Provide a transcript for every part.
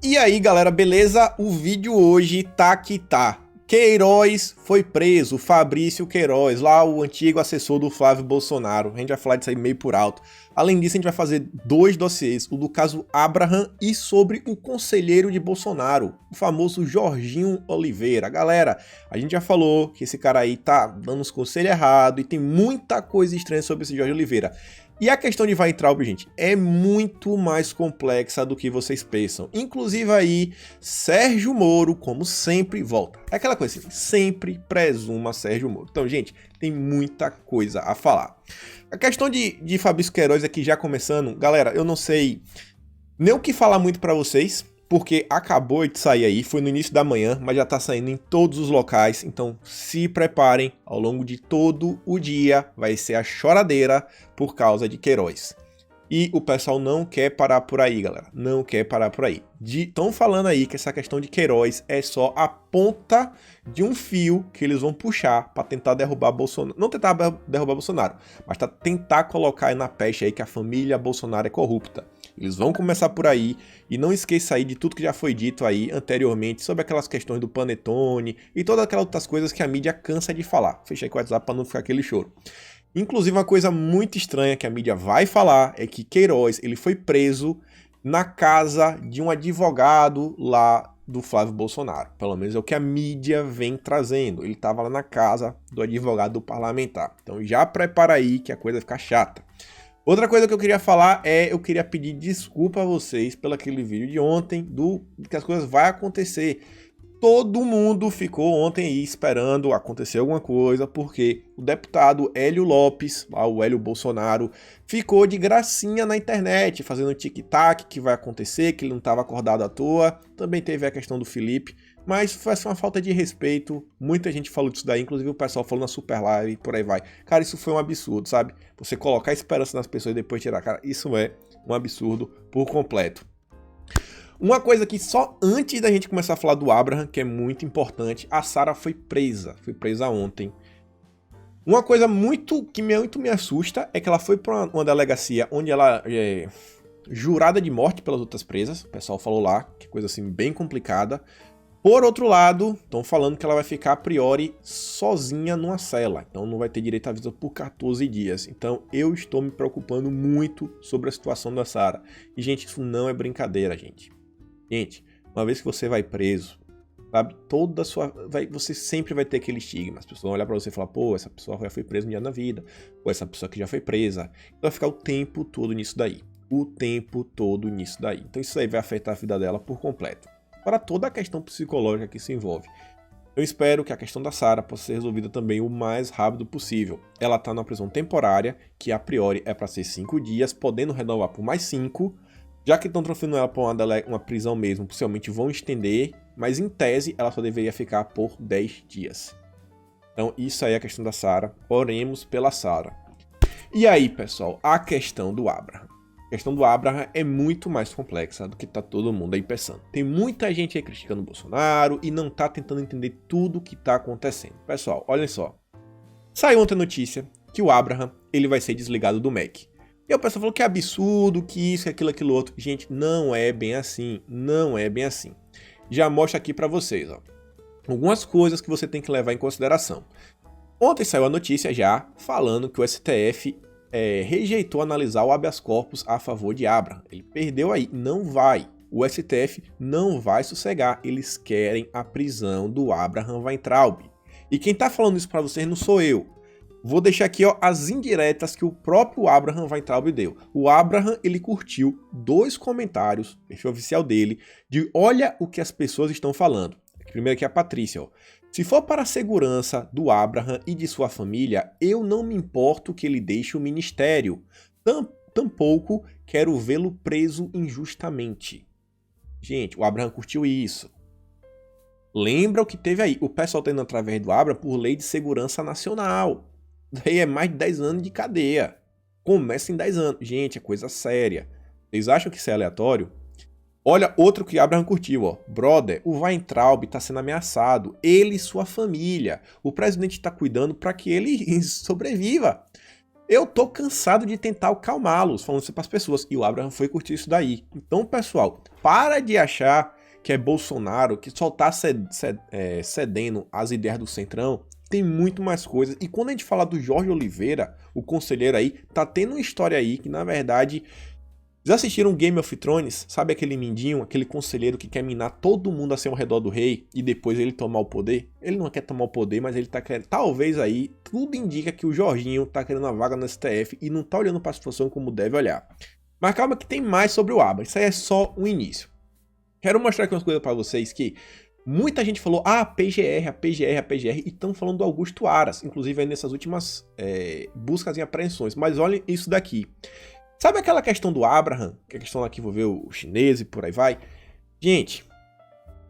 E aí galera, beleza? O vídeo hoje tá que tá. Queiroz foi preso, Fabrício Queiroz, lá o antigo assessor do Flávio Bolsonaro. A gente vai falar disso aí meio por alto. Além disso, a gente vai fazer dois dossiês, o do caso Abraham e sobre o conselheiro de Bolsonaro, o famoso Jorginho Oliveira. Galera, a gente já falou que esse cara aí tá dando uns conselhos errados e tem muita coisa estranha sobre esse Jorge Oliveira. E a questão de Weintraub, gente, é muito mais complexa do que vocês pensam. Inclusive aí, Sérgio Moro, como sempre, volta. É aquela coisa assim, sempre presuma Sérgio Moro. Então, gente, tem muita coisa a falar. A questão de Fabrício Queiroz aqui já começando, galera, eu não sei nem o que falar muito pra vocês, porque acabou de sair aí, foi no início da manhã, mas já tá saindo em todos os locais, então se preparem, ao longo de todo o dia vai ser a choradeira por causa de Queiroz. E o pessoal não quer parar por aí, galera, não quer parar por aí. Estão falando aí que essa questão de Queiroz é só a ponta de um fio que eles vão puxar para tentar derrubar Bolsonaro. Não tentar derrubar Bolsonaro, mas tentar colocar aí na peste aí que a família Bolsonaro é corrupta. Eles vão começar por aí, e não esqueça aí de tudo que já foi dito aí anteriormente sobre aquelas questões do Panetone e todas aquelas outras coisas que a mídia cansa de falar. Fechei com o WhatsApp para não ficar aquele choro. Inclusive uma coisa muito estranha que a mídia vai falar é que Queiroz ele foi preso na casa de um advogado lá do Flávio Bolsonaro. Pelo menos é o que a mídia vem trazendo. Ele estava lá na casa do advogado do parlamentar. Então já prepara aí que a coisa vai ficar chata. Outra coisa que eu queria falar eu queria pedir desculpa a vocês pelo aquele vídeo de ontem, que as coisas vão acontecer. Todo mundo ficou ontem aí esperando acontecer alguma coisa, porque o deputado Hélio Lopes, o Hélio Bolsonaro, ficou de gracinha na internet, fazendo tic-tac, que vai acontecer, que ele não estava acordado à toa. Também teve a questão do Felipe, mas foi uma falta de respeito. Muita gente falou disso daí, inclusive o pessoal falou na Super Live e por aí vai. Cara, isso foi um absurdo, sabe? Você colocar esperança nas pessoas e depois tirar, cara, isso é um absurdo por completo. Uma coisa que só antes da gente começar a falar do Abraham, que é muito importante, a Sara foi presa ontem. Uma coisa que muito me assusta é que ela foi para uma delegacia onde ela é jurada de morte pelas outras presas, o pessoal falou lá, que coisa assim bem complicada. Por outro lado, estão falando que ela vai ficar a priori sozinha numa cela, então não vai ter direito à visita por 14 dias. Então eu estou me preocupando muito sobre a situação da Sara. E gente, isso não é brincadeira, gente. Gente, uma vez que você vai preso, sabe, você sempre vai ter aquele estigma. As pessoas vão olhar pra você e falar, pô, essa pessoa já foi presa um dia na vida, ou essa pessoa que já foi presa. Então vai ficar o tempo todo nisso daí. Então isso aí vai afetar a vida dela por completo. Para toda a questão psicológica que se envolve. Eu espero que a questão da Sara possa ser resolvida também o mais rápido possível. Ela está numa prisão temporária, que a priori é para ser 5 dias, podendo renovar por mais 5. Já que estão transferindo ela para uma prisão mesmo, possivelmente vão estender, mas em tese ela só deveria ficar por 10 dias. Então isso aí é a questão da Sara, oremos pela Sara. E aí pessoal, a questão do Abraham. A questão do Abraham é muito mais complexa do que tá todo mundo aí pensando. Tem muita gente aí criticando o Bolsonaro e não tá tentando entender tudo o que tá acontecendo. Pessoal, olhem só. Saiu ontem a notícia que o Abraham ele vai ser desligado do MEC. E o pessoal falou que é absurdo, que isso, que aquilo outro. Gente, não é bem assim. Não é bem assim. Já mostro aqui pra vocês, ó. Algumas coisas que você tem que levar em consideração. Ontem saiu a notícia já falando que o STF rejeitou analisar o habeas corpus a favor de Abraham. Ele perdeu aí. Não vai. O STF não vai sossegar. Eles querem a prisão do Abraham Weintraub. E quem tá falando isso pra vocês não sou eu. Vou deixar aqui ó, as indiretas que o próprio Abraham Weintraub deu. O Abraham ele curtiu 2 comentários, perfil oficial dele, de olha o que as pessoas estão falando. Primeiro aqui a Patrícia. Ó. Se for para a segurança do Abraham e de sua família, eu não me importo que ele deixe o ministério. Tampouco quero vê-lo preso injustamente. Gente, o Abraham curtiu isso. Lembra o que teve aí. O pessoal está indo através do Abraham por lei de segurança nacional. Daí é mais de 10 anos de cadeia. Começa em 10 anos. Gente, é coisa séria. Vocês acham que isso é aleatório? Olha outro que Abraham curtiu, ó. Brother, o Weintraub tá sendo ameaçado. Ele e sua família. O presidente tá cuidando para que ele sobreviva. Eu tô cansado de tentar acalmá-los, falando isso pras pessoas. E o Abraham foi curtir isso daí. Então, pessoal, para de achar que é Bolsonaro, que só tá cedendo às ideias do Centrão, tem muito mais coisas. E quando a gente fala do Jorge Oliveira, o conselheiro aí, tá tendo uma história aí que, na verdade... Já assistiram Game of Thrones? Sabe aquele mindinho, aquele conselheiro que quer minar todo mundo assim ao redor do rei e depois ele tomar o poder? Ele não quer tomar o poder, mas ele tá querendo... Talvez aí, tudo indica que o Jorginho tá querendo uma vaga no STF e não tá olhando pra situação como deve olhar. Mas calma que tem mais sobre o Abra, isso aí é só o início. Quero mostrar aqui umas coisas pra vocês que... Muita gente falou, a PGR, e estão falando do Augusto Aras, inclusive aí nessas últimas buscas e apreensões. Mas olhem isso daqui. Sabe aquela questão do Abraham, que é a questão lá que envolveu o chinês e por aí vai? Gente,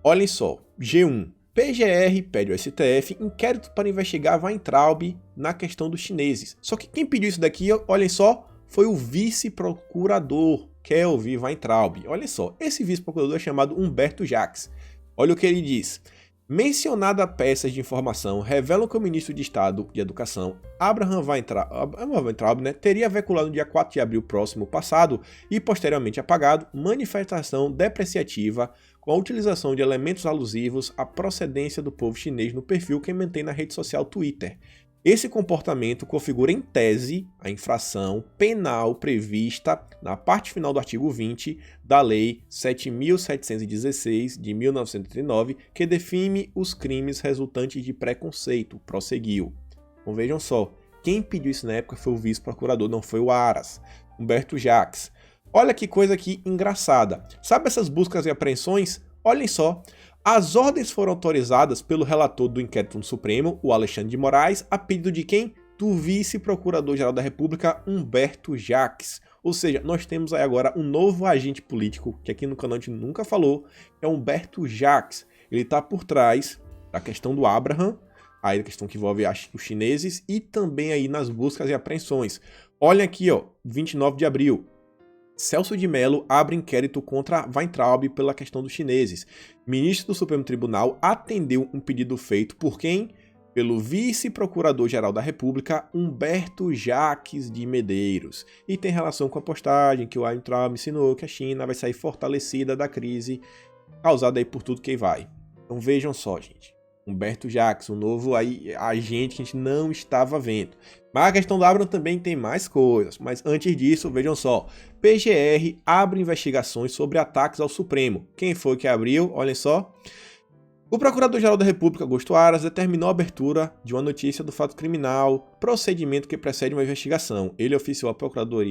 olhem só, G1, PGR pede ao STF inquérito para investigar Weintraub na questão dos chineses. Só que quem pediu isso daqui, olhem só, foi o vice-procurador Kelvin Weintraub. Olha só, esse vice-procurador é chamado Humberto Jacques. Olha o que ele diz. Mencionada peças de informação revelam que o ministro de Estado de Educação, Abraham Weintraub, teria veiculado no dia 4 de abril próximo passado e posteriormente apagado manifestação depreciativa com a utilização de elementos alusivos à procedência do povo chinês no perfil que mantém na rede social Twitter. Esse comportamento configura em tese a infração penal prevista na parte final do artigo 20 da Lei 7.716 de 1939, que define os crimes resultantes de preconceito, prosseguiu. Então vejam só, quem pediu isso na época foi o vice-procurador, não foi o Aras, Humberto Jacques. Olha que coisa aqui engraçada. Sabe essas buscas e apreensões? Olhem só. As ordens foram autorizadas pelo relator do inquérito no Supremo, o Alexandre de Moraes, a pedido de quem? Do vice-procurador-geral da República, Humberto Jacques. Ou seja, nós temos aí agora um novo agente político, que aqui no canal a gente nunca falou, é Humberto Jacques. Ele está por trás da questão do Abraham, aí a questão que envolve os chineses, e também aí nas buscas e apreensões. Olha aqui, ó, 29 de abril. Celso de Mello abre inquérito contra Weintraub pela questão dos chineses. Ministro do Supremo Tribunal atendeu um pedido feito por quem? Pelo vice-procurador-geral da República, Humberto Jacques de Medeiros. E tem relação com a postagem que o Weintraub ensinou que a China vai sair fortalecida da crise causada aí por tudo que vai. Então vejam só, gente. Humberto Jacques, um novo agente que a gente não estava vendo. Mas a questão do Abraham também tem mais coisas. Mas antes disso, vejam só. PGR abre investigações sobre ataques ao Supremo. Quem foi que abriu? Olhem só. O Procurador-Geral da República, Augusto Aras, determinou a abertura de uma notícia do fato criminal, procedimento que precede uma investigação. Ele oficiou a Procurador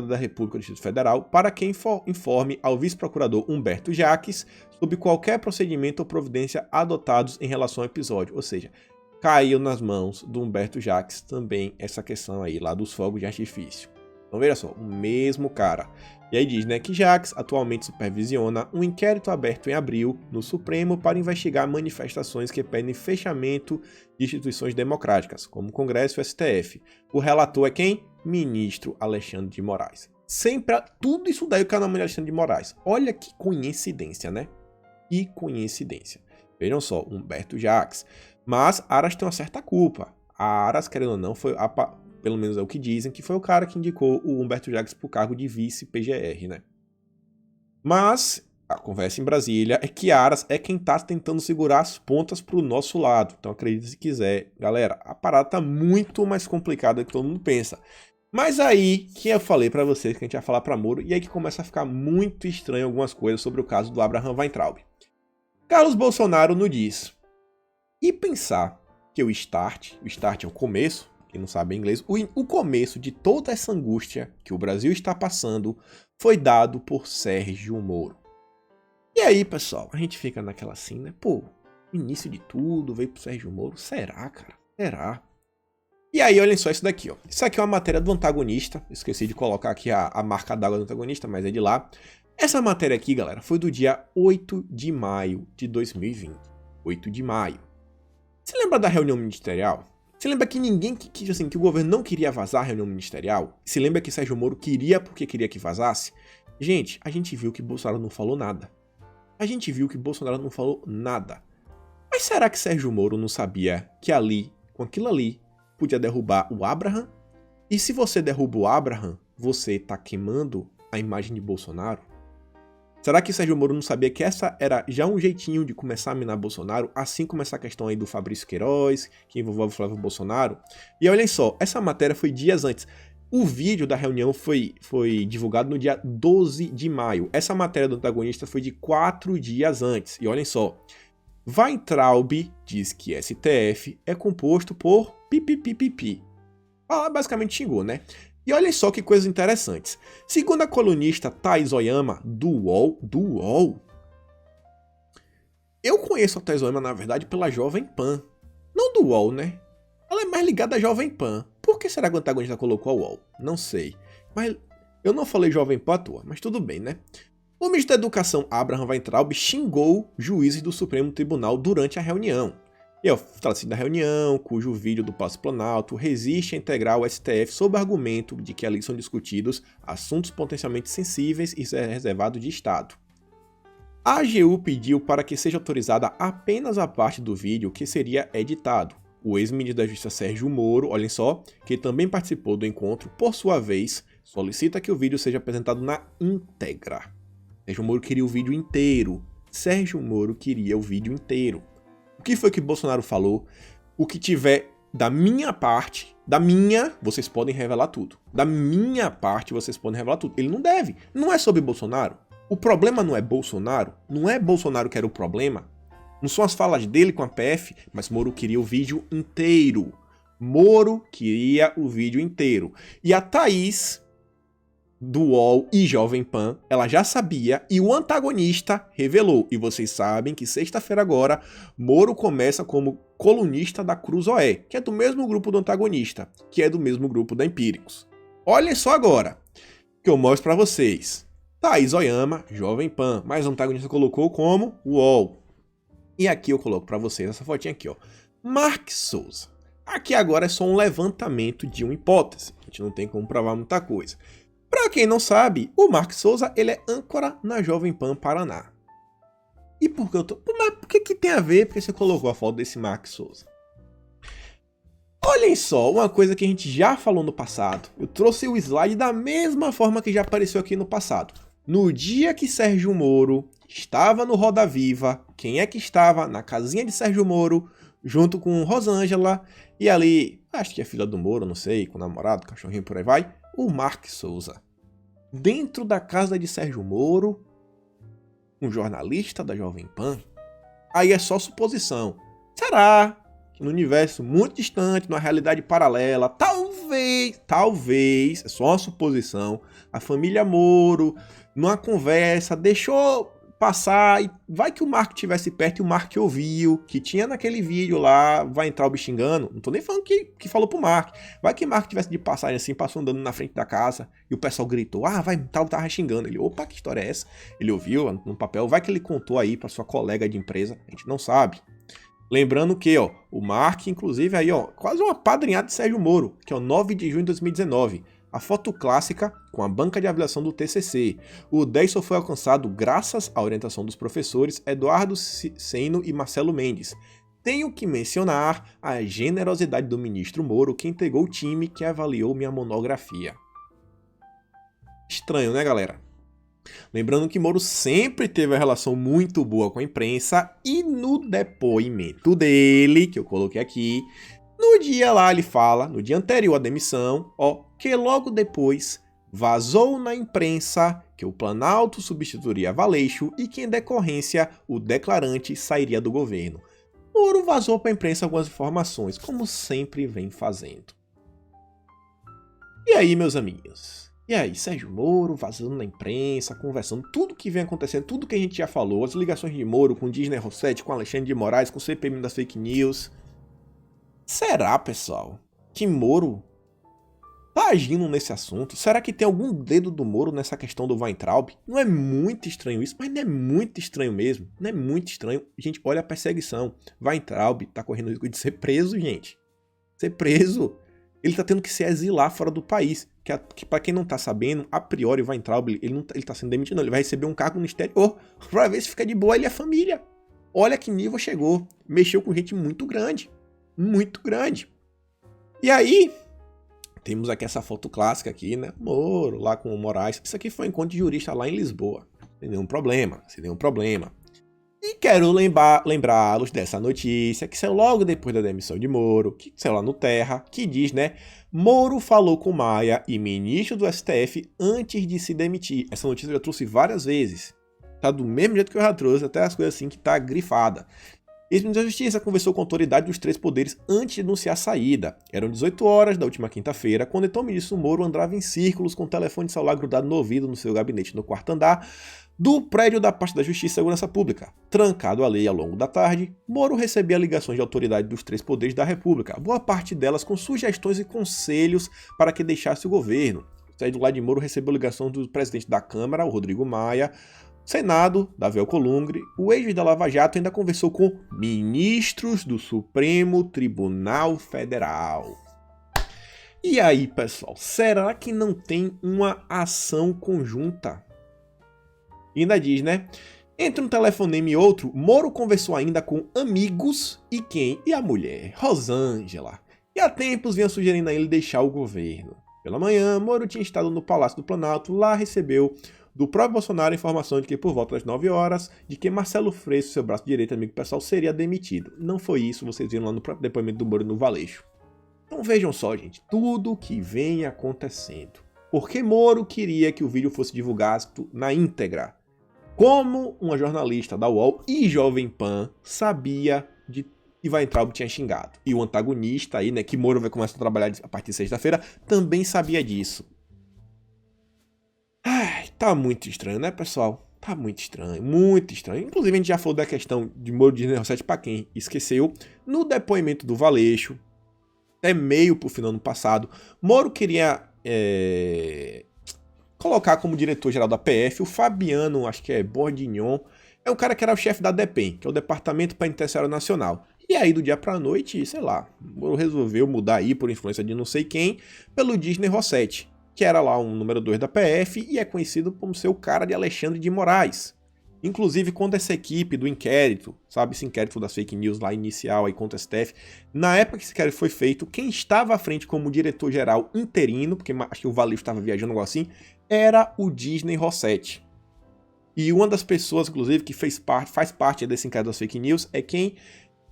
da República do Distrito Federal para que informe ao vice-procurador Humberto Jacques sobre qualquer procedimento ou providência adotados em relação ao episódio. Ou seja, caiu nas mãos do Humberto Jacques também essa questão aí lá dos fogos de artifício. Então veja só, o mesmo cara. E aí diz, que Jacques atualmente supervisiona um inquérito aberto em abril no Supremo para investigar manifestações que pedem fechamento de instituições democráticas, como o Congresso e o STF. O relator é quem? Ministro Alexandre de Moraes. Sempre, tudo isso daí o canal de Alexandre de Moraes. Olha que coincidência, né? Que coincidência. Vejam só, Humberto Jacques. Mas Aras tem uma certa culpa. A Aras, querendo ou não, foi pelo menos é o que dizem, que foi o cara que indicou o Humberto Jacques para o cargo de vice-PGR, né? Mas a conversa em Brasília é que Aras é quem tá tentando segurar as pontas pro nosso lado. Então acredite se quiser. Galera, a parada tá muito mais complicada do que todo mundo pensa. Mas aí que eu falei para vocês que a gente ia falar para Moro, e aí que começa a ficar muito estranho algumas coisas sobre o caso do Abraham Weintraub. Carlos Bolsonaro nos diz: e pensar que o start é o começo, quem não sabe inglês, o começo de toda essa angústia que o Brasil está passando foi dado por Sérgio Moro. E aí, pessoal, a gente fica naquela assim, né? Pô, início de tudo veio pro Sérgio Moro. Será, cara? Será? E aí, olhem só isso daqui, ó. Isso aqui é uma matéria do Antagonista. Esqueci de colocar aqui a marca d'água do Antagonista, mas é de lá. Essa matéria aqui, galera, foi do dia 8 de maio de 2020. 8 de maio. Você lembra da reunião ministerial? Você lembra que que o governo não queria vazar a reunião ministerial? Se lembra que Sérgio Moro queria porque queria que vazasse? Gente, a gente viu que Bolsonaro não falou nada. Mas será que Sérgio Moro não sabia que ali, com aquilo ali, podia derrubar o Abraham? E se você derruba o Abraham, você tá queimando a imagem de Bolsonaro? Será que Sérgio Moro não sabia que essa era já um jeitinho de começar a minar Bolsonaro, assim como essa questão aí do Fabrício Queiroz, que envolveu o Flávio Bolsonaro? E olhem só, essa matéria foi dias antes. O vídeo da reunião foi divulgado no dia 12 de maio. Essa matéria do antagonista foi de 4 dias antes. E olhem só, Weintraub diz que STF é composto por pipipipipi. Ela basicamente xingou, né? E olhem só que coisas interessantes. Segundo a colunista Thaís Oyama, do UOL, eu conheço a Thaís Oyama, na verdade, pela Jovem Pan. Não do UOL, né? Ela é mais ligada à Jovem Pan. Por que será que o antagonista colocou a UOL? Não sei. Mas eu não falei Jovem Pan à toa, mas tudo bem, né? O ministro da Educação, Abraham Weintraub, xingou juízes do Supremo Tribunal durante a reunião. E trata-se da reunião, cujo vídeo do Palácio Planalto resiste a integrar o STF sob o argumento de que ali são discutidos assuntos potencialmente sensíveis e reservados de Estado. A AGU pediu para que seja autorizada apenas a parte do vídeo que seria editado. O ex-ministro da Justiça Sérgio Moro, olhem só, que também participou do encontro, por sua vez, solicita que o vídeo seja apresentado na íntegra. Sérgio Moro queria o vídeo inteiro. O que foi que Bolsonaro falou? O que tiver da minha parte, vocês podem revelar tudo. Da minha parte, vocês podem revelar tudo. Ele não deve. Não é sobre Bolsonaro. O problema não é Bolsonaro. Não é Bolsonaro que era o problema. Não são as falas dele com a PF, mas Moro queria o vídeo inteiro. E a Thaís, do UOL e Jovem Pan, ela já sabia e o antagonista revelou. E vocês sabem que sexta-feira agora, Moro começa como colunista da Cruzoé, que é do mesmo grupo do antagonista, que é do mesmo grupo da Empíricos. Olhem só agora, que eu mostro pra vocês. Thaís Oyama, Jovem Pan, mas o antagonista colocou como UOL. E aqui eu coloco pra vocês essa fotinha aqui, ó. Mark Souza. Aqui agora é só um levantamento de uma hipótese. A gente não tem como provar muita coisa. Pra quem não sabe, o Mark Souza, ele é âncora na Jovem Pan Paraná. E por que eu tô... Mas por que tem a ver porque você colocou a foto desse Mark Souza? Olhem só, uma coisa que a gente já falou no passado. Eu trouxe o slide da mesma forma que já apareceu aqui no passado. No dia que Sérgio Moro estava no Roda Viva, quem é que estava na casinha de Sérgio Moro, junto com Rosângela, e ali, acho que é filha do Moro, não sei, com o namorado, cachorrinho, por aí vai, o Mark Souza. Dentro da casa de Sérgio Moro, um jornalista da Jovem Pan. Aí é só suposição. Será que no universo muito distante, numa realidade paralela, talvez, é só uma suposição, a família Moro, numa conversa, deixou passar, e vai que o Mark estivesse perto e o Mark ouviu, que tinha naquele vídeo lá, vai entrar o xingando, não tô nem falando que falou pro Mark, vai que o Mark tivesse de passagem assim, passou andando na frente da casa, e o pessoal gritou, vai, tava xingando, ele, opa, que história é essa? Ele ouviu no papel, vai que ele contou aí pra sua colega de empresa, a gente não sabe. Lembrando que, ó, o Mark, inclusive, aí, ó, quase um apadrinhado de Sérgio Moro, que é o 9 de junho de 2019, a foto clássica com a banca de avaliação do TCC. O 10 só foi alcançado graças à orientação dos professores Eduardo Seno e Marcelo Mendes. Tenho que mencionar a generosidade do ministro Moro, que entregou o time que avaliou minha monografia. Estranho, né, galera? Lembrando que Moro sempre teve uma relação muito boa com a imprensa e no depoimento dele, que eu coloquei aqui, no dia lá ele fala, no dia anterior à demissão, que logo depois vazou na imprensa que o Planalto substituiria Valeixo e que em decorrência o declarante sairia do governo. Moro vazou para a imprensa algumas informações, como sempre vem fazendo. E aí, meus amiguinhos? E aí, Sérgio Moro vazando na imprensa, conversando, tudo que vem acontecendo, tudo que a gente já falou, as ligações de Moro com Disney Rossetti, com Alexandre de Moraes, com o CPM das fake news. Será, pessoal, que Moro tá agindo nesse assunto? Será que tem algum dedo do Moro nessa questão do Weintraub? Não é muito estranho isso, mas não é muito estranho mesmo. Não é muito estranho. Gente, olha a perseguição. Weintraub tá correndo risco de ser preso, gente. Ser preso. Ele tá tendo que se exilar fora do país. Que pra quem não tá sabendo, a priori o Weintraub, ele tá sendo demitido, não. Ele vai receber um cargo no exterior pra ver se fica de boa ele e a família. Olha que nível chegou. Mexeu com gente muito grande. Muito grande. E aí, temos aqui essa foto clássica aqui, né? Moro lá com o Moraes. Isso aqui foi um encontro de jurista lá em Lisboa. sem nenhum problema, sem nenhum problema. E quero lembrá-los dessa notícia que saiu logo depois da demissão de Moro, que saiu lá no Terra, que diz, né? Moro falou com Maia e ministro do STF antes de se demitir. Essa notícia eu já trouxe várias vezes. Tá do mesmo jeito que eu já trouxe, até as coisas assim que tá grifada. Ex-ministro da Justiça conversou com a autoridade dos três poderes antes de anunciar a saída. Eram 18 horas da última quinta-feira, quando então o ministro Moro andava em círculos com o telefone celular grudado no ouvido no seu gabinete no quarto andar do prédio da Pasta da Justiça e Segurança Pública. Trancado à lei ao longo da tarde, Moro recebia ligações de autoridade dos três poderes da República, boa parte delas com sugestões e conselhos para que deixasse o governo. Saí do lado de Moro recebeu ligação do presidente da Câmara, o Rodrigo Maia, Senado, Davi Alcolumbre, o ex da Lava Jato ainda conversou com ministros do Supremo Tribunal Federal. E aí, pessoal, será que não tem uma ação conjunta? E ainda diz, né? Entre um telefonema e outro, Moro conversou ainda com amigos e quem? E a mulher, Rosângela. E há tempos vinha sugerindo a ele deixar o governo. Pela manhã, Moro tinha estado no Palácio do Planalto, lá recebeu do próprio Bolsonaro a informação de que por volta das 9 horas, de que Marcelo Freixo, seu braço direito amigo pessoal, seria demitido. Não foi isso, vocês viram lá no próprio depoimento do Moro no Valeixo. Então vejam só, gente, tudo que vem acontecendo. Porque Moro queria que o vídeo fosse divulgado na íntegra. Como uma jornalista da UOL e Jovem Pan sabia de que vai entrar o tinha xingado. E o antagonista aí, né, que Moro vai começar a trabalhar a partir de sexta-feira, também sabia disso. Ai, tá muito estranho, né, pessoal? Tá muito estranho, muito estranho. Inclusive, a gente já falou da questão de Moro Disney Rossetti, pra quem esqueceu, no depoimento do Valeixo, até meio pro final do ano passado, Moro queria colocar como diretor-geral da PF o Fabiano, acho que é Bordignon, é um cara que era o chefe da DEPEN, que é o Departamento Penitenciário Nacional. E aí, do dia pra noite, sei lá, Moro resolveu mudar aí, por influência de não sei quem, pelo Disney Rossetti, que era lá um número 2 da PF e é conhecido como ser o cara de Alexandre de Moraes. Inclusive, quando essa equipe do inquérito, sabe, esse inquérito das fake news lá inicial aí contra o STF, na época que esse inquérito foi feito, quem estava à frente como diretor-geral interino, porque acho que o Valeixo estava viajando algo assim, era o Disney Rossetti. E uma das pessoas, inclusive, que faz parte desse inquérito das fake news é quem?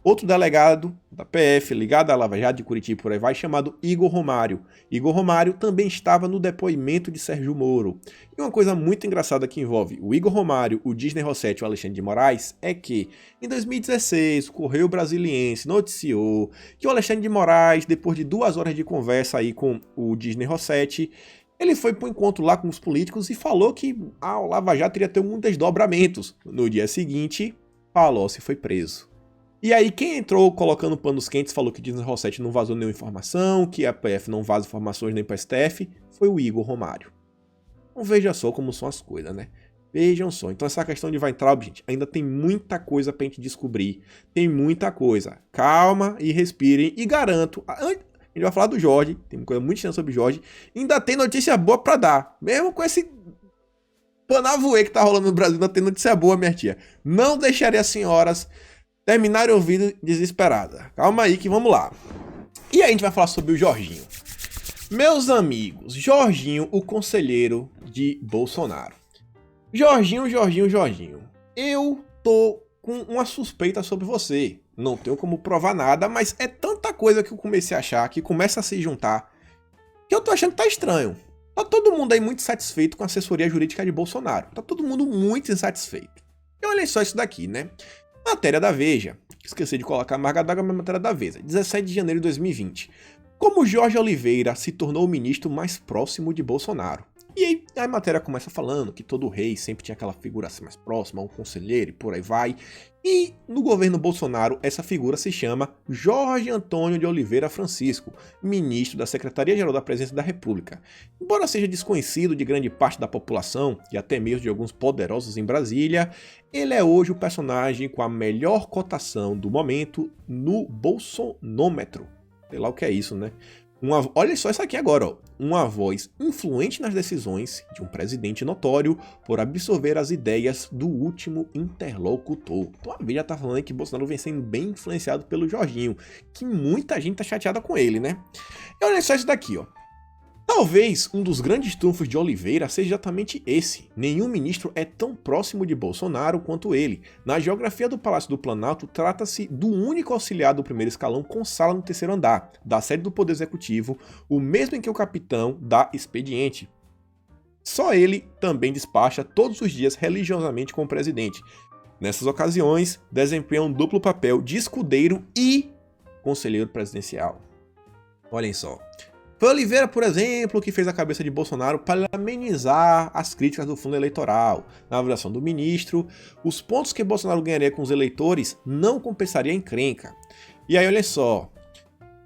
Outro delegado da PF, ligado à Lava Jato de Curitiba, por aí vai, chamado Igor Romário. Igor Romário também estava no depoimento de Sérgio Moro. E uma coisa muito engraçada que envolve o Igor Romário, o Disney Rossetti e o Alexandre de Moraes é que, em 2016, o Correio Brasiliense noticiou que o Alexandre de Moraes, depois de 2 horas de conversa aí com o Disney Rossetti, ele foi para um encontro lá com os políticos e falou que o Lava Jato iria ter um desdobramentos. No dia seguinte, Palocci foi preso. E aí quem entrou colocando panos quentes falou que Disney Rossetti não vazou nenhuma informação, que a PF não vaza informações nem para o STF, foi o Igor Romário. Então veja só como são as coisas, né? Vejam só. Então essa questão de Weintraub, gente, ainda tem muita coisa pra gente descobrir. Tem muita coisa. Calma e respirem. E garanto, a gente vai falar do Jorge, tem coisa muito interessante sobre o Jorge, ainda tem notícia boa pra dar. Mesmo com esse panavoê que tá rolando no Brasil, ainda tem notícia boa, minha tia. Não deixarei as senhoras terminarem o vídeo desesperada. Calma aí que vamos lá. E aí a gente vai falar sobre o Jorginho. Meus amigos, Jorginho, o conselheiro de Bolsonaro. Jorginho, eu tô com uma suspeita sobre você. Não tenho como provar nada, mas é tanta coisa que eu comecei a achar, que começa a se juntar, que eu tô achando que tá estranho. Tá todo mundo aí muito satisfeito com a assessoria jurídica de Bolsonaro. Tá todo mundo muito insatisfeito. E olha só isso daqui, né? Matéria da Veja. Esqueci de colocar a marca d'água, mas matéria da Veja. 17 de janeiro de 2020. Como Jorge Oliveira se tornou o ministro mais próximo de Bolsonaro. E aí a matéria começa falando que todo rei sempre tinha aquela figura assim mais próxima, um conselheiro e por aí vai. E no governo Bolsonaro essa figura se chama Jorge Antônio de Oliveira Francisco, ministro da Secretaria-Geral da Presidência da República. Embora seja desconhecido de grande parte da população e até mesmo de alguns poderosos em Brasília, ele é hoje o personagem com a melhor cotação do momento no Bolsonômetro. Sei lá o que é isso, né? Olha só isso aqui agora, ó. Uma voz influente nas decisões de um presidente notório por absorver as ideias do último interlocutor. Então a Veja tá falando que Bolsonaro vem sendo bem influenciado pelo Jorginho, que muita gente tá chateada com ele, né? E olha só isso daqui, ó. Talvez um dos grandes trunfos de Oliveira seja exatamente esse. Nenhum ministro é tão próximo de Bolsonaro quanto ele. Na geografia do Palácio do Planalto, trata-se do único auxiliar do primeiro escalão com sala no terceiro andar, da sede do Poder Executivo, o mesmo em que o capitão dá expediente. Só ele também despacha todos os dias religiosamente com o presidente. Nessas ocasiões, desempenha um duplo papel de escudeiro e conselheiro presidencial. Olhem só. Foi Oliveira, por exemplo, que fez a cabeça de Bolsonaro para amenizar as críticas do fundo eleitoral. Na avaliação do ministro, os pontos que Bolsonaro ganharia com os eleitores não compensaria a encrenca. E aí, olha só,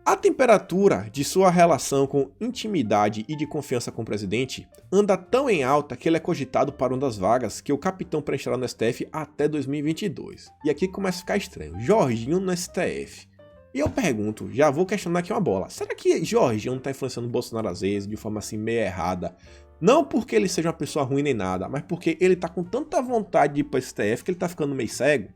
a temperatura de sua relação com intimidade e de confiança com o presidente anda tão em alta que ele é cogitado para uma das vagas que o capitão preencherá no STF até 2022. E aqui começa a ficar estranho. Jorginho no STF. E eu pergunto, já vou questionar aqui uma bola, será que Jorginho não tá influenciando o Bolsonaro às vezes de forma assim meio errada? Não porque ele seja uma pessoa ruim nem nada, mas porque ele tá com tanta vontade de ir pro STF que ele tá ficando meio cego?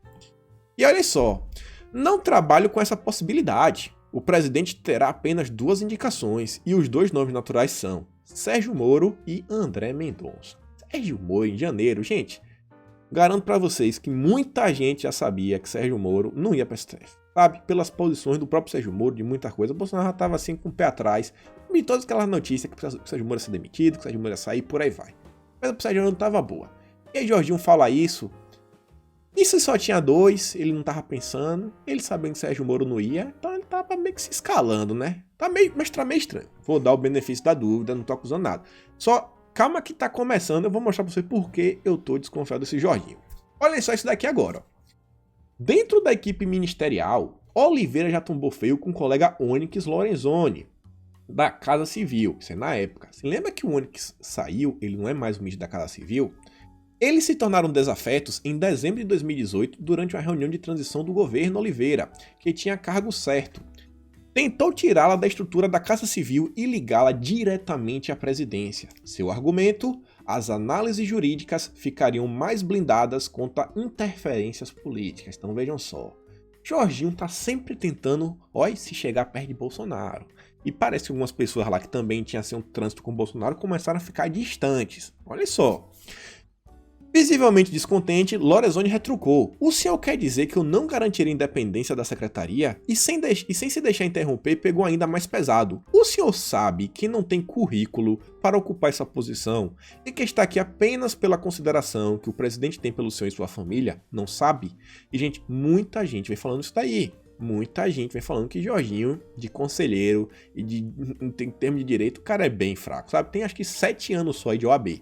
E olha só, não trabalho com essa possibilidade. O presidente terá apenas 2 indicações e os 2 nomes naturais são Sérgio Moro e André Mendonça. Sérgio Moro em janeiro, gente, garanto pra vocês que muita gente já sabia que Sérgio Moro não ia pro STF. Sabe, pelas posições do próprio Sérgio Moro, de muita coisa, o Bolsonaro já estava assim com o pé atrás, de todas aquelas notícias que o Sérgio Moro ia ser demitido, que o Sérgio Moro ia sair, por aí vai. Mas o Sérgio Moro não estava boa. E aí Jorginho fala isso só tinha 2, ele não estava pensando, ele sabendo que o Sérgio Moro não ia, então ele estava meio que se escalando, né? Mas tá meio estranho. Vou dar o benefício da dúvida, não tô acusando nada. Só calma que tá começando, eu vou mostrar pra vocês por que eu tô desconfiado desse Jorginho. Olha só isso daqui agora, ó. Dentro da equipe ministerial, Oliveira já tombou feio com o colega Onyx Lorenzoni, da Casa Civil, isso é na época. Se lembra que o Onyx saiu, ele não é mais o ministro da Casa Civil? Eles se tornaram desafetos em dezembro de 2018 durante uma reunião de transição do governo Oliveira, que tinha cargo certo. Tentou tirá-la da estrutura da Casa Civil e ligá-la diretamente à presidência. Seu argumento: as análises jurídicas ficariam mais blindadas contra interferências políticas. Então vejam só, Jorginho tá sempre tentando, se chegar perto de Bolsonaro. E parece que algumas pessoas lá que também tinham assim, um trânsito com Bolsonaro começaram a ficar distantes. Olha só. Visivelmente descontente, Lorenzoni retrucou: o senhor quer dizer que eu não garantirei a independência da secretaria? E sem se deixar interromper, pegou ainda mais pesado: o senhor sabe que não tem currículo para ocupar essa posição e que está aqui apenas pela consideração que o presidente tem pelo senhor e sua família? Não sabe? E gente, muita gente vem falando isso daí. Muita gente vem falando que Jorginho, de conselheiro e em termos de direito, o cara é bem fraco, sabe? Tem acho que 7 anos só aí de OAB.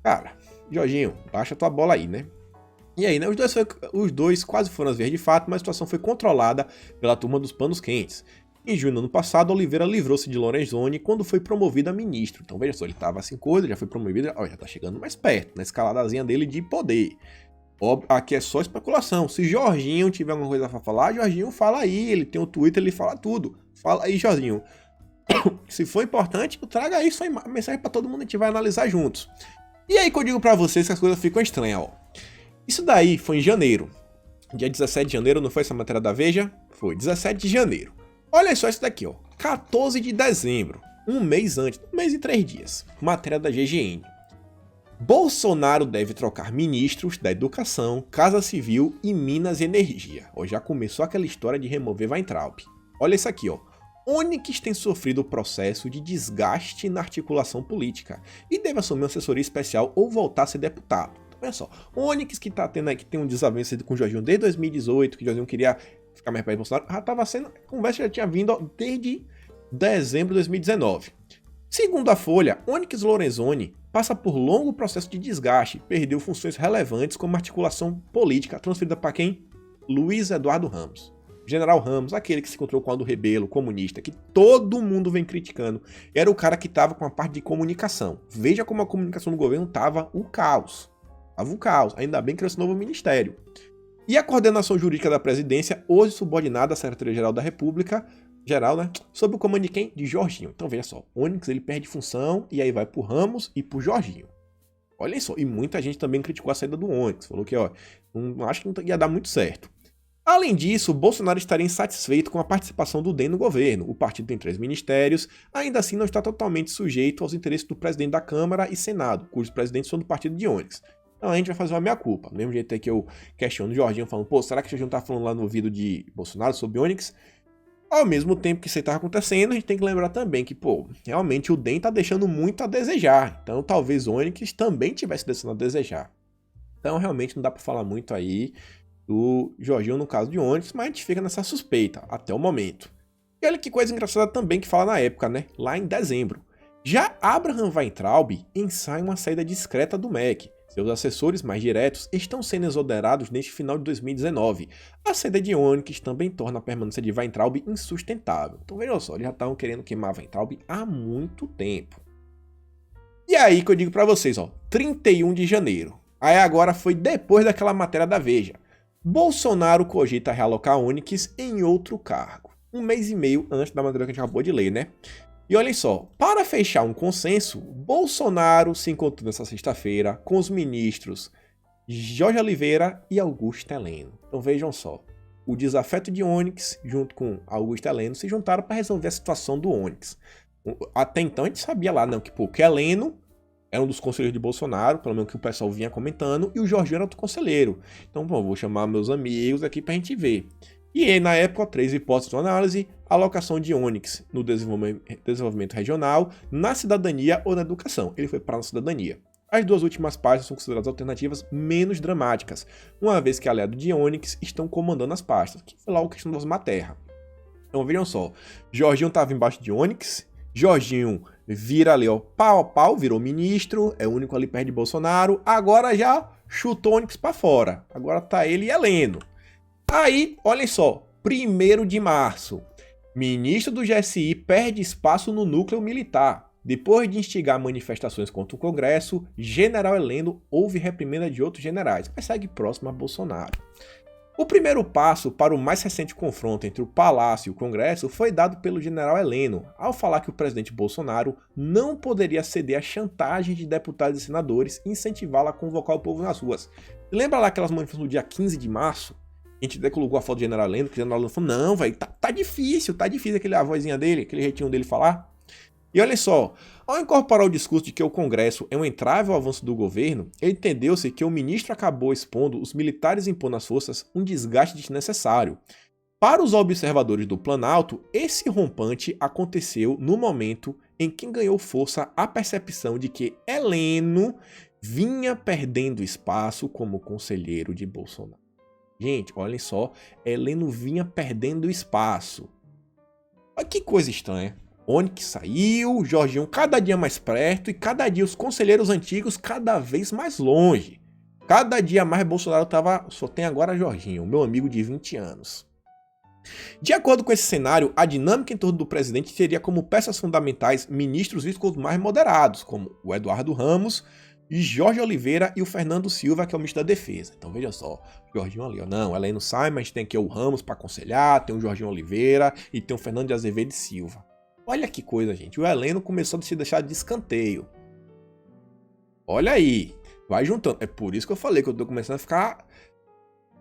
Cara, Jorginho, baixa tua bola aí, né? E aí, né? Os dois quase foram às vias de fato, mas a situação foi controlada pela turma dos panos quentes. Em junho do ano passado, Oliveira livrou-se de Lorenzoni quando foi promovido a ministro. Então veja só, ele estava assim coisa, já foi promovido, já tá chegando mais perto, na escaladazinha dele de poder. Óbvio, aqui é só especulação. Se Jorginho tiver alguma coisa pra falar, Jorginho fala aí, ele tem o Twitter, ele fala tudo. Fala aí, Jorginho. Se for importante, traga aí sua mensagem pra todo mundo, a gente vai analisar juntos. E aí que eu digo pra vocês que as coisas ficam estranhas, ó. Isso daí foi em janeiro. Dia 17 de janeiro, não foi essa matéria da Veja? Foi, 17 de janeiro. Olha só isso daqui, ó. 14 de dezembro. Um mês antes, 1 mês e 3 dias. Matéria da GGN. Bolsonaro deve trocar ministros da Educação, Casa Civil e Minas e Energia. Ó, já começou aquela história de remover Weintraub. Olha isso aqui, ó. Onyx tem sofrido o processo de desgaste na articulação política e deve assumir uma assessoria especial ou voltar a ser deputado. Então, olha só, Onyx que tá tendo aí, que tem um desavenço com o Jorginho desde 2018, que o Jorginho queria ficar mais perto de Bolsonaro, já tava sendo, a conversa já tinha vindo ó, desde dezembro de 2019. Segundo a Folha, Onyx Lorenzoni passa por longo processo de desgaste, perdeu funções relevantes como articulação política transferida para quem? Luiz Eduardo Ramos. General Ramos, aquele que se encontrou com o Aldo Rebelo, comunista, que todo mundo vem criticando, era o cara que estava com a parte de comunicação. Veja como a comunicação do governo estava o caos. Tava o caos. Ainda bem que era esse novo ministério. E a coordenação jurídica da presidência, hoje subordinada à Secretaria-Geral da República, né? Sob o comando de quem? De Jorginho. Então veja só, Onyx ele perde função e aí vai pro Ramos e pro Jorginho. Olhem só, e muita gente também criticou a saída do Onyx, falou que ó, não acho que não ia dar muito certo. Além disso, Bolsonaro estaria insatisfeito com a participação do DEM no governo. O partido tem 3 ministérios, ainda assim não está totalmente sujeito aos interesses do presidente da Câmara e Senado, cujos presidentes são do partido de Onyx. Então a gente vai fazer uma meia-culpa. Do mesmo jeito que eu questiono o Jorginho falando, pô, será que o Jorginho tá falando lá no ouvido de Bolsonaro sobre Onyx? Ao mesmo tempo que isso aí tá acontecendo, a gente tem que lembrar também que, pô, realmente o DEM tá deixando muito a desejar. Então talvez o Onyx também tivesse deixando a desejar. Então realmente não dá pra falar muito aí do Jorginho no caso de Onyx, mas a gente fica nessa suspeita até o momento. E olha que coisa engraçada também que fala na época, né? Lá em dezembro. Já Abraham Weintraub ensaia uma saída discreta do MEC. Seus assessores mais diretos estão sendo exonerados neste final de 2019. A saída de Onyx também torna a permanência de Weintraub insustentável. Então vejam só, eles já estavam querendo queimar Weintraub há muito tempo. E aí que eu digo pra vocês, ó, 31 de janeiro. Aí agora foi depois daquela matéria da Veja. Bolsonaro cogita realocar Onyx em outro cargo. 1 mês e meio antes da matéria que a gente acabou de ler, né? E olhem só, para fechar um consenso, Bolsonaro se encontrou nessa sexta-feira com os ministros Jorge Oliveira e Augusto Heleno. Então vejam só, o desafeto de Onyx junto com Augusto Heleno se juntaram para resolver a situação do Onyx. Até então a gente sabia lá, não, que Heleno era um dos conselheiros de Bolsonaro, pelo menos que o pessoal vinha comentando, e o Jorginho era outro conselheiro. Então, bom, vou chamar meus amigos aqui pra gente ver. E aí, na época, 3 hipóteses de análise: alocação de Onyx no desenvolvimento regional, na cidadania ou na educação. Ele foi para a cidadania. As 2 últimas pastas são consideradas alternativas menos dramáticas, uma vez que aliados de Onyx estão comandando as pastas, que foi lá a questão da Osmaterra. Então vejam só, Jorginho estava embaixo de Onyx, Jorginho vira ali, ó, pau a pau, virou ministro, é o único ali perto de Bolsonaro, agora já chutou Onyx para fora, agora tá ele e Heleno. Aí, olhem só, 1º de março, ministro do GSI perde espaço no núcleo militar. Depois de instigar manifestações contra o Congresso, General Heleno houve reprimenda de outros generais, mas segue próximo a Bolsonaro. O primeiro passo para o mais recente confronto entre o Palácio e o Congresso foi dado pelo General Heleno, ao falar que o presidente Bolsonaro não poderia ceder à chantagem de deputados e senadores e incentivá-lo a convocar o povo nas ruas. Lembra lá aquelas manifestações do dia 15 de março? A gente até colocou a foto do General Heleno, que o General Heleno falou, não, velho, tá difícil a vozinha dele, aquele jeitinho dele falar. E olha só, ao incorporar o discurso de que o Congresso é um entrave ao avanço do governo, entendeu-se que o ministro acabou expondo os militares impondo às forças um desgaste desnecessário. Para os observadores do Planalto, esse rompante aconteceu no momento em que ganhou força a percepção de que Heleno vinha perdendo espaço como conselheiro de Bolsonaro. Gente, olhem só, Heleno vinha perdendo espaço. Olha que coisa estranha. Onyx saiu, Jorginho cada dia mais perto e cada dia os conselheiros antigos cada vez mais longe. Cada dia mais Bolsonaro só tem agora Jorginho, meu amigo de 20 anos. De acordo com esse cenário, a dinâmica em torno do presidente teria como peças fundamentais ministros vistos mais moderados, como o Eduardo Ramos, e Jorge Oliveira e o Fernando Silva, que é o ministro da Defesa. Então veja só, Jorginho ali, ó, não, Heleno sai, mas tem aqui o Ramos para aconselhar, tem o Jorginho Oliveira e tem o Fernando de Azevedo e Silva. Olha que coisa, gente, o Heleno começou a se deixar de escanteio. Olha aí, vai juntando. É por isso que eu falei que eu tô começando a ficar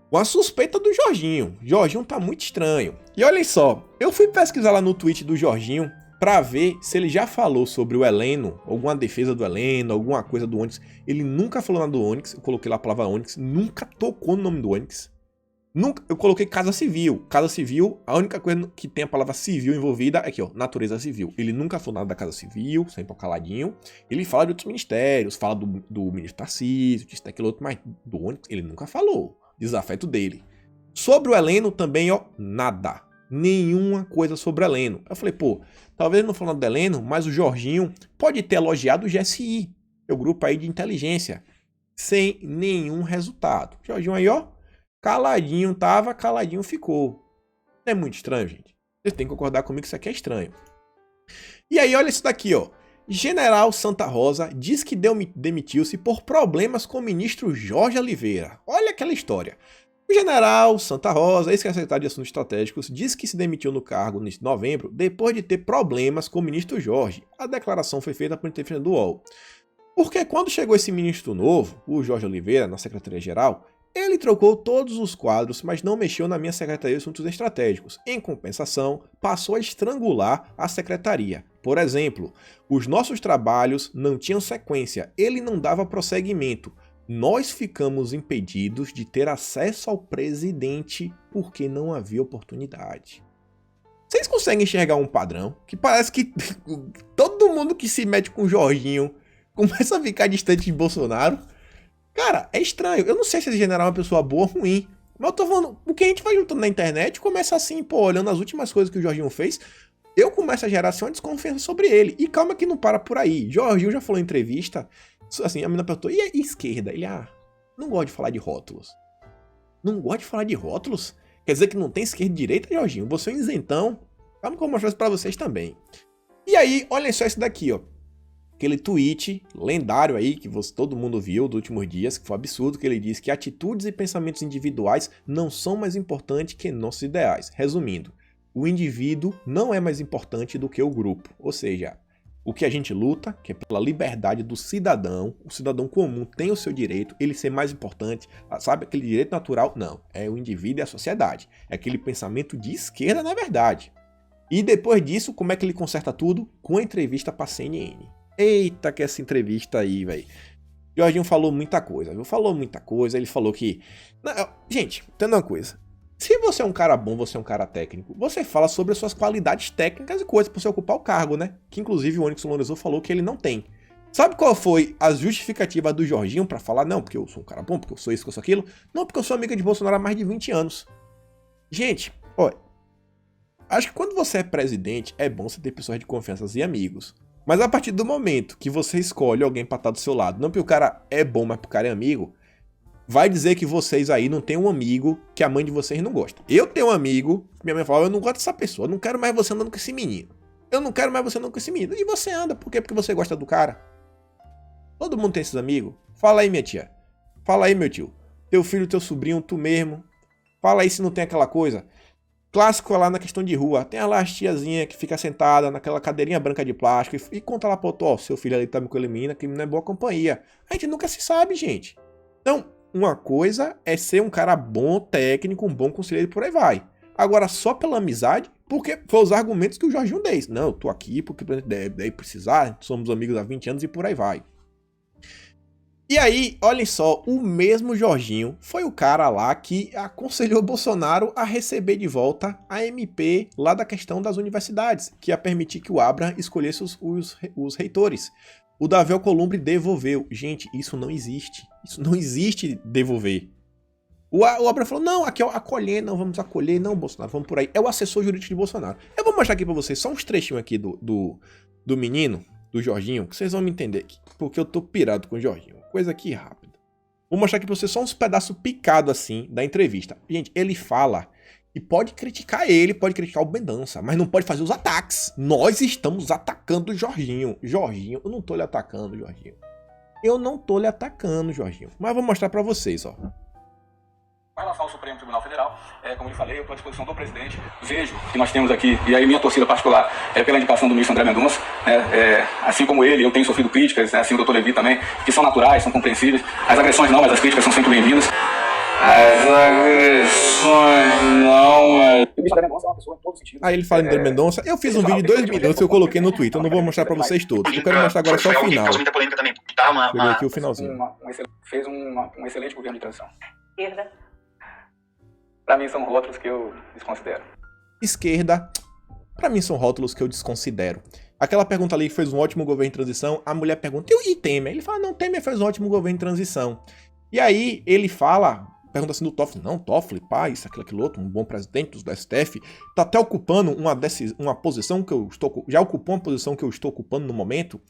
com a suspeita do Jorginho. Jorginho tá muito estranho. E olhem só, eu fui pesquisar lá no tweet do Jorginho pra ver se ele já falou sobre o Heleno, alguma defesa do Heleno, alguma coisa do Onyx. Ele nunca falou nada do Onyx, eu coloquei lá a palavra Onyx, nunca tocou no nome do Onyx. Nunca, eu coloquei Casa Civil. Casa Civil, a única coisa que tem a palavra civil envolvida é aqui, ó, natureza civil. Ele nunca falou nada da Casa Civil, sempre caladinho. Ele fala de outros ministérios, fala do ministro Tarcísio, disso, daquele outro, mas do Onyx ele nunca falou. Desafeto dele. Sobre o Heleno também, ó, nada. Nenhuma coisa sobre o Heleno. Eu falei, pô, talvez ele não falando do Heleno, mas o Jorginho pode ter elogiado o GSI, o grupo aí de inteligência, sem nenhum resultado. O Jorginho aí, ó, caladinho tava, caladinho ficou. É muito estranho, gente. Vocês têm que concordar comigo que isso aqui é estranho. E aí, olha isso daqui, ó. General Santa Rosa diz que demitiu-se por problemas com o ministro Jorge Oliveira. Olha aquela história. O general Santa Rosa, ex-secretário de Assuntos Estratégicos, disse que se demitiu no cargo neste novembro depois de ter problemas com o ministro Jorge. A declaração foi feita por interferência do UOL. Porque quando chegou esse ministro novo, o Jorge Oliveira, na Secretaria-Geral, Ele trocou todos os quadros, mas não mexeu na minha Secretaria de Assuntos Estratégicos. Em compensação, passou a estrangular a secretaria. Por exemplo, os nossos trabalhos não tinham sequência, ele não dava prosseguimento. Nós ficamos impedidos de ter acesso ao presidente porque não havia oportunidade. Vocês conseguem enxergar um padrão que parece que todo mundo que se mete com o Jorginho começa a ficar distante de Bolsonaro? Cara, é estranho. Eu não sei se esse general é uma pessoa boa ou ruim. Mas eu tô falando, o que a gente vai juntando na internet começa assim, pô, olhando as últimas coisas que o Jorginho fez, eu começo a gerar assim, uma desconfiança sobre ele. E calma que não para por aí. Jorginho já falou em entrevista, assim, a menina perguntou, e a esquerda? Ele, não gosta de falar de rótulos. Não gosta de falar de rótulos? Quer dizer que não tem esquerda e direita, Jorginho? Você é um isentão. Calma que eu vou mostrar isso pra vocês também. E aí, olha só isso daqui, ó. Aquele tweet lendário aí que todo mundo viu dos últimos dias, que foi absurdo, que ele disse que atitudes e pensamentos individuais não são mais importantes que nossos ideais. Resumindo, o indivíduo não é mais importante do que o grupo. Ou seja, o que a gente luta, que é pela liberdade do cidadão, o cidadão comum tem o seu direito, ele ser mais importante, sabe, aquele direito natural? Não, é o indivíduo e a sociedade. É aquele pensamento de esquerda, na verdade. E depois disso, como é que ele conserta tudo? Com a entrevista pra CNN. Eita, que essa entrevista aí, velho. Jorginho falou muita coisa, viu? Falou muita coisa, ele falou que... Não, gente, entenda uma coisa. Se você é um cara bom, você é um cara técnico, você fala sobre as suas qualidades técnicas e coisas pra você ocupar o cargo, né? Que inclusive o Onyx Lorenzon falou que ele não tem. Sabe qual foi a justificativa do Jorginho pra falar? Não, porque eu sou um cara bom, porque eu sou isso, porque eu sou aquilo. Não, porque eu sou amiga de Bolsonaro há mais de 20 anos. Gente, olha... Acho que quando você é presidente, é bom você ter pessoas de confiança e amigos. Mas a partir do momento que você escolhe alguém pra estar do seu lado, não porque o cara é bom, mas porque o cara é amigo, vai dizer que vocês aí não tem um amigo que a mãe de vocês não gosta. Eu tenho um amigo, minha mãe fala, eu não gosto dessa pessoa, eu não quero mais você andando com esse menino. Eu não quero mais você andando com esse menino. E você anda, por quê? Porque você gosta do cara. Todo mundo tem esses amigos. Fala aí, minha tia. Fala aí, meu tio. Teu filho, teu sobrinho, tu mesmo. Fala aí se não tem aquela coisa. Clássico lá na questão de rua, tem lá as tiazinha que fica sentada naquela cadeirinha branca de plástico e conta lá pro outro, ó, seu filho ali tá me com elimina, que não é boa companhia. A gente nunca se sabe, gente. Então, uma coisa é ser um cara bom, técnico, um bom conselheiro e por aí vai. Agora, só pela amizade, porque foi os argumentos que o Jorginho deu. Não, eu tô aqui porque deve precisar, somos amigos há 20 anos e por aí vai. E aí, olhem só, o mesmo Jorginho foi o cara lá que aconselhou Bolsonaro a receber de volta a MP lá da questão das universidades, que ia permitir que o Abraham escolhesse os reitores. O Davi Alcolumbre devolveu. Gente, isso não existe. Isso não existe devolver. O Abraham falou, não, aqui é acolher, não, vamos acolher, não, Bolsonaro, vamos por aí. É o assessor jurídico de Bolsonaro. Eu vou mostrar aqui pra vocês só uns trechinhos aqui do menino, do Jorginho, que vocês vão me entender aqui, porque eu tô pirado com o Jorginho. Coisa aqui rápida. Vou mostrar aqui pra vocês só uns pedaços picados assim da entrevista. Gente, ele fala e pode criticar ele, pode criticar o Mendonça, mas não pode fazer os ataques. Nós estamos atacando o Jorginho. Jorginho, eu não tô lhe atacando, Jorginho. Eu não tô lhe atacando, Jorginho. Mas vou mostrar pra vocês, ó. Com relação ao Supremo Tribunal Federal, como eu falei, eu estou à disposição do presidente. Vejo que nós temos aqui, e aí minha torcida particular é pela indicação do ministro André Mendonça, assim como ele, eu tenho sofrido críticas, assim o doutor Levi também, que são naturais, são compreensíveis. As agressões não, mas as críticas são sempre bem-vindas. As agressões não, mas... O ministro André Mendonça é uma pessoa em todo sentido. Aí ele fala em André Mendonça, eu fiz um vídeo de 2 minutos que eu coloquei no Twitter, eu não vou mostrar pra vocês todos, eu quero mostrar agora só o final. Peguei aqui o finalzinho. Fez um excelente governo de transição. Esquerda. Pra mim são rótulos que eu desconsidero. Esquerda, pra mim são rótulos que eu desconsidero. Aquela pergunta ali que fez um ótimo governo de transição, a mulher pergunta, e Temer? Ele fala, não, Temer fez um ótimo governo de transição. E aí ele fala, pergunta assim do Toffoli, não, Toffoli, pá, isso, aquilo outro, um bom presidente do STF, tá até ocupando uma posição que eu estou, já ocupou uma posição que eu estou ocupando no momento.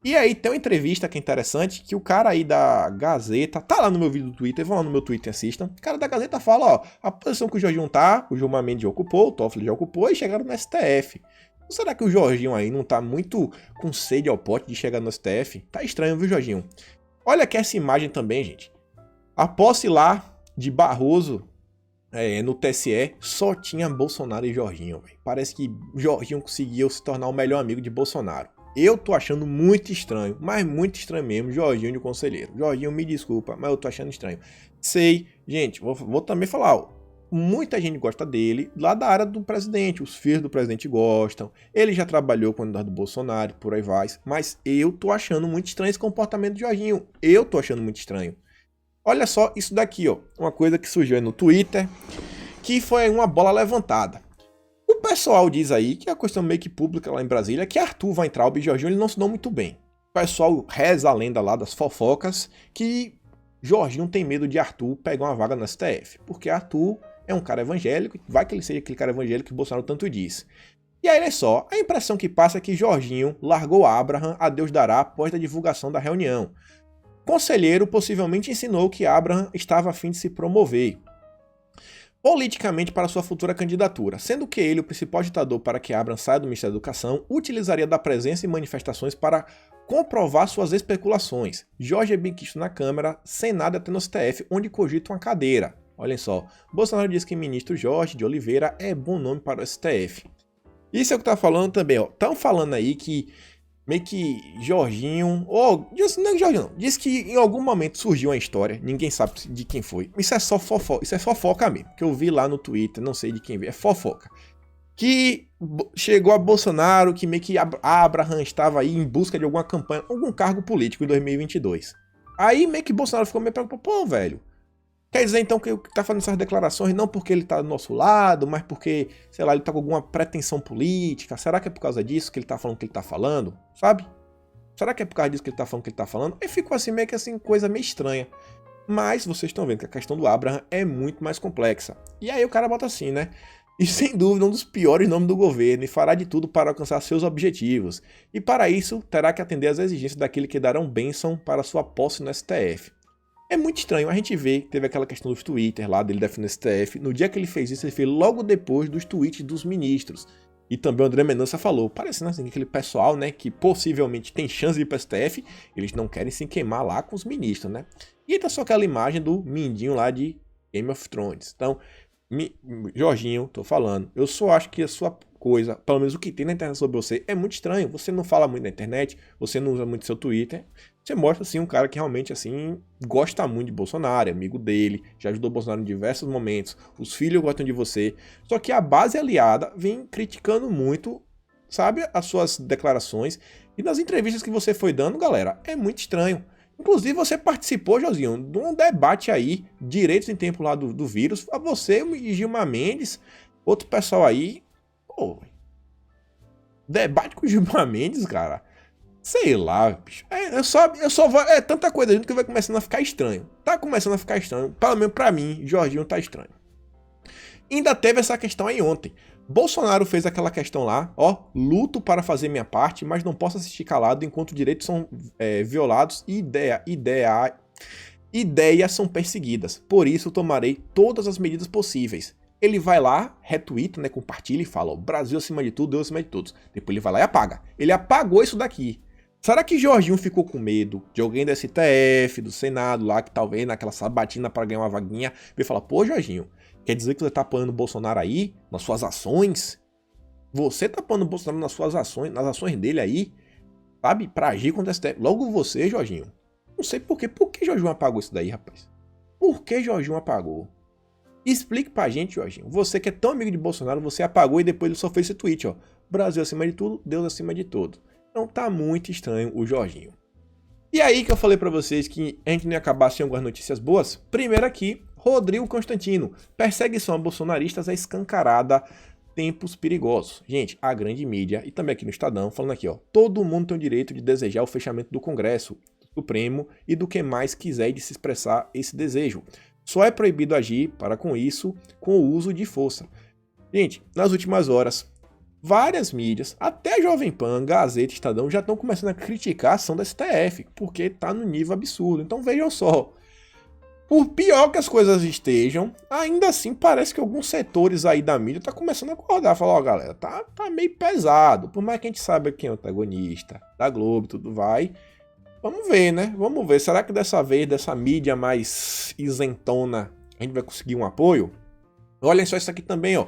E aí tem uma entrevista que é interessante, que o cara aí da Gazeta, tá lá no meu vídeo do Twitter, vão lá no meu Twitter e assistam. O cara da Gazeta fala, ó, a posição que o Jorginho tá, o Gilmar Mendes já ocupou, o Toffoli já ocupou e chegaram no STF. Será que o Jorginho aí não tá muito com sede ao pote de chegar no STF? Tá estranho, viu, Jorginho? Olha aqui essa imagem também, gente. A posse lá de Barroso no TSE só tinha Bolsonaro e Jorginho, véio. Parece que Jorginho conseguiu se tornar o melhor amigo de Bolsonaro. eu tô achando muito estranho, mas muito estranho mesmo, Jorginho de conselheiro. Jorginho, me desculpa, mas eu tô achando estranho. Sei, gente, vou também falar, ó, muita gente gosta dele, lá da área do presidente, os filhos do presidente gostam, ele já trabalhou com o candidato do Bolsonaro, por aí vai, mas eu tô achando muito estranho esse comportamento do Jorginho, eu tô achando muito estranho. Olha só isso daqui, ó, uma coisa que surgiu aí no Twitter, que foi uma bola levantada. O pessoal diz aí, que é a questão meio que pública lá em Brasília, que Arthur Weintraub e Jorginho ele não se dão muito bem. O pessoal reza a lenda lá das fofocas que Jorginho tem medo de Arthur pegar uma vaga no STF, porque Arthur é um cara evangélico, vai que ele seja aquele cara evangélico que Bolsonaro tanto diz. E aí, olha só, a impressão que passa é que Jorginho largou Abraham a Deus dará após a divulgação da reunião. Conselheiro possivelmente ensinou que Abraham estava a fim de se promover politicamente para sua futura candidatura, sendo que ele, o principal agitador para que Abraham saia do Ministério da Educação, utilizaria da presença em manifestações para comprovar suas especulações. Jorge é benquisto na Câmara, Senado e até no STF, onde cogita uma cadeira. Olhem só, Bolsonaro diz que ministro Jorge de Oliveira é bom nome para o STF. Isso é o que tá falando também, ó. Estão falando aí que meio que Jorginho, ou não é Jorginho não, diz que em algum momento surgiu uma história, ninguém sabe de quem foi. Isso é só fofoca, isso é fofoca mesmo, que eu vi lá no Twitter, não sei de quem veio, é fofoca. Que chegou a Bolsonaro, que meio que Abraham estava aí em busca de alguma campanha, algum cargo político em 2022. Aí meio que Bolsonaro ficou meio preocupado, pô, velho, quer dizer então que tá fazendo essas declarações não porque ele tá do nosso lado, mas porque, sei lá, ele tá com alguma pretensão política? Será que é por causa disso que ele tá falando o que ele tá falando? Sabe? Será que é por causa disso que ele tá falando o que ele tá falando? Aí ficou assim meio que assim, coisa meio estranha. Mas vocês estão vendo que a questão do Abraham é muito mais complexa. E aí o cara bota assim, né? E sem dúvida um dos piores nomes do governo e fará de tudo para alcançar seus objetivos. E para isso terá que atender às exigências daquele que darão bênção para sua posse no STF. É muito estranho, a gente vê que teve aquela questão dos Twitter lá, dele defendendo o STF. No dia que ele fez isso, ele fez logo depois dos tweets dos ministros. E também o André Mendonça falou, parecendo assim, aquele pessoal, né, que possivelmente tem chance de ir para o STF, eles não querem se queimar lá com os ministros, né? E aí tá só aquela imagem do Mindinho lá de Game of Thrones. Então, Jorginho, tô falando, eu só acho que a sua coisa, pelo menos o que tem na internet sobre você, é muito estranho. Você não fala muito na internet, você não usa muito seu Twitter. Você mostra, assim, um cara que realmente, assim, gosta muito de Bolsonaro, é amigo dele, já ajudou Bolsonaro em diversos momentos, os filhos gostam de você. Só que a base aliada vem criticando muito, sabe, as suas declarações. E nas entrevistas que você foi dando, galera, é muito estranho. Inclusive, você participou, Josinho, de um debate aí, direitos em tempo lá do vírus, a você e Gilmar Mendes, outro pessoal aí. Pô, debate com o Gilmar Mendes, cara. Sei lá, bicho. É tanta coisa junto que vai começando a ficar estranho. Tá começando a ficar estranho. Pelo menos pra mim, Jorginho tá estranho. Ainda teve essa questão aí ontem. Bolsonaro fez aquela questão lá, ó, luto para fazer minha parte, mas não posso assistir calado enquanto direitos são violados e ideias são perseguidas. Por isso tomarei todas as medidas possíveis. Ele vai lá, retweeta, né, compartilha e fala, ó, Brasil acima de tudo, Deus acima de todos. Depois ele vai lá e apaga. Ele apagou isso daqui. Será que Jorginho ficou com medo de alguém do STF, do Senado lá, que talvez naquela sabatina para ganhar uma vaguinha, veio falar, pô, Jorginho, quer dizer que você tá apoiando o Bolsonaro aí, nas suas ações? Você tá apoiando o Bolsonaro nas suas ações, nas ações dele aí, sabe? Pra agir contra o STF. Logo você, Jorginho. Não sei por quê. Por que Jorginho apagou isso daí, rapaz? Por que Jorginho apagou? Explique pra gente, Jorginho. Você que é tão amigo de Bolsonaro, você apagou e depois ele só fez esse tweet, ó. Brasil acima de tudo, Deus acima de tudo. Então tá muito estranho o Jorginho. E aí que eu falei pra vocês que a gente não ia acabar sem algumas notícias boas. Primeiro aqui, Rodrigo Constantino. Perseguição a bolsonaristas é escancarada, tempos perigosos. Gente, a grande mídia e também aqui no Estadão, falando aqui, ó. Todo mundo tem o direito de desejar o fechamento do Congresso Supremo e do que mais quiser de se expressar esse desejo. Só é proibido agir para com isso com o uso de força. Gente, nas últimas horas, várias mídias, até Jovem Pan, Gazeta, Estadão, já estão começando a criticar a ação da STF, porque tá no nível absurdo. Então vejam só, por pior que as coisas estejam, ainda assim parece que alguns setores aí da mídia tá começando a acordar, falar, ó, galera, tá meio pesado, por mais que a gente saiba quem é o antagonista, da Globo, tudo vai. Vamos ver, né? Vamos ver, será que dessa vez, dessa mídia mais isentona, a gente vai conseguir um apoio? Olhem só isso aqui também, ó.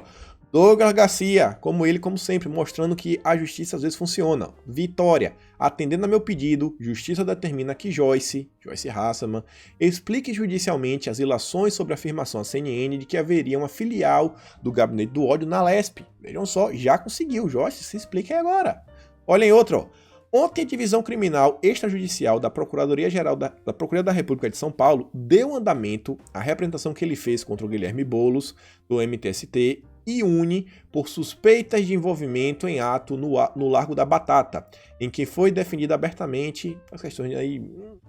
Douglas Garcia, como ele, como sempre, mostrando que a justiça às vezes funciona. Vitória, atendendo a meu pedido, justiça determina que Joyce Hasselman, explique judicialmente as ilações sobre a afirmação à CNN de que haveria uma filial do Gabinete do Ódio na Lesp. Vejam só, já conseguiu, Joyce, se explique aí agora. Olhem outro, ó. Ontem, a Divisão Criminal Extrajudicial da Procuradoria-Geral da Procuradoria da República de São Paulo deu andamento à representação que ele fez contra o Guilherme Boulos, do MTST, e une por suspeitas de envolvimento em ato no Largo da Batata, em que foi defendido abertamente as questões aí,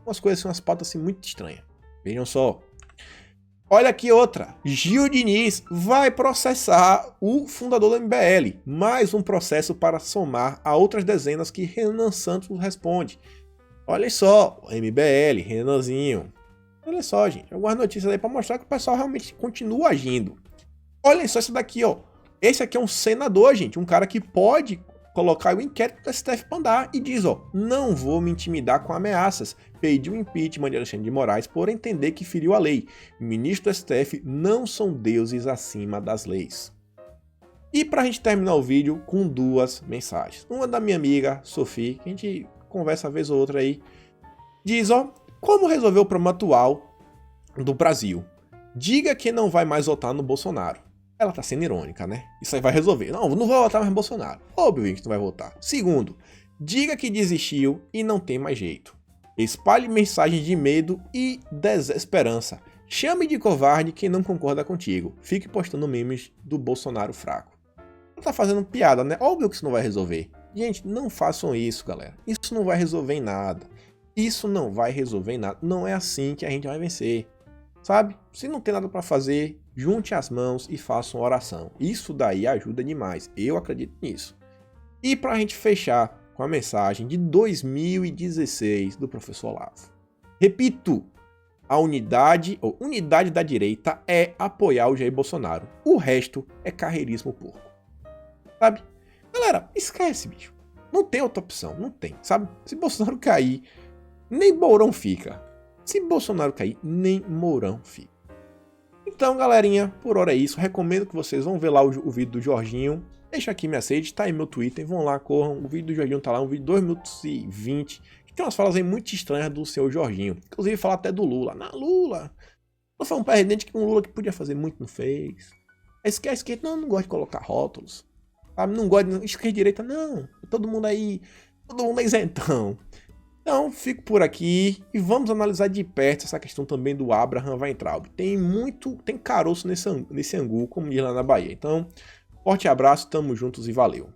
umas coisas, umas pautas assim muito estranhas. Vejam só. Olha aqui outra, Gil Diniz vai processar o fundador do MBL, mais um processo para somar a outras dezenas que Renan Santos responde. Olha só, MBL, Renanzinho. Olha só, gente, algumas notícias aí para mostrar que o pessoal realmente continua agindo. Olha só isso daqui, ó. Esse aqui é um senador, gente, um cara que pode colocar o inquérito do STF para andar e diz, ó, não vou me intimidar com ameaças. Pediu o impeachment de Alexandre de Moraes por entender que feriu a lei. Ministros do STF não são deuses acima das leis. E pra gente terminar o vídeo com duas mensagens. Uma da minha amiga Sophie, que a gente conversa uma vez ou outra aí, diz, ó, como resolver o problema atual do Brasil? Diga que não vai mais votar no Bolsonaro. Ela tá sendo irônica, né? Isso aí vai resolver. Não vou votar mais no Bolsonaro. Óbvio que não vai votar. Segundo, diga que desistiu e não tem mais jeito. Espalhe mensagens de medo e desesperança. Chame de covarde quem não concorda contigo. Fique postando memes do Bolsonaro fraco. Ela tá fazendo piada, né? Óbvio que isso não vai resolver. Gente, não façam isso, galera. Isso não vai resolver em nada. Isso não vai resolver em nada. Não é assim que a gente vai vencer. Sabe? Se não tem nada para fazer, junte as mãos e faça uma oração. Isso daí ajuda demais. Eu acredito nisso. E para a gente fechar com a mensagem de 2016 do professor Olavo. Repito, a unidade da direita é apoiar o Jair Bolsonaro. O resto é carreirismo porco. Sabe? Galera, esquece, bicho. Não tem outra opção, não tem, sabe? Se Bolsonaro cair, nem Mourão fica. Se Bolsonaro cair, nem Mourão fica. Então, galerinha, por hora é isso. Recomendo que vocês vão ver lá o vídeo do Jorginho. Deixa aqui minha sede, tá aí meu Twitter. Vão lá, corram. O vídeo do Jorginho tá lá, um vídeo de 2 minutos e 20. Que tem umas falas aí muito estranhas do seu Jorginho. Inclusive, fala até do Lula. Lula foi um presidente que um Lula que podia fazer muito, não fez. A esquerda não gosta de colocar rótulos. Sabe? Não gosta de esquerda e direita, não. Todo mundo é isentão. Então, fico por aqui e vamos analisar de perto essa questão também do Abraham Weintraub. Tem caroço nesse angu, como diz lá na Bahia. Então, forte abraço, tamo juntos e valeu.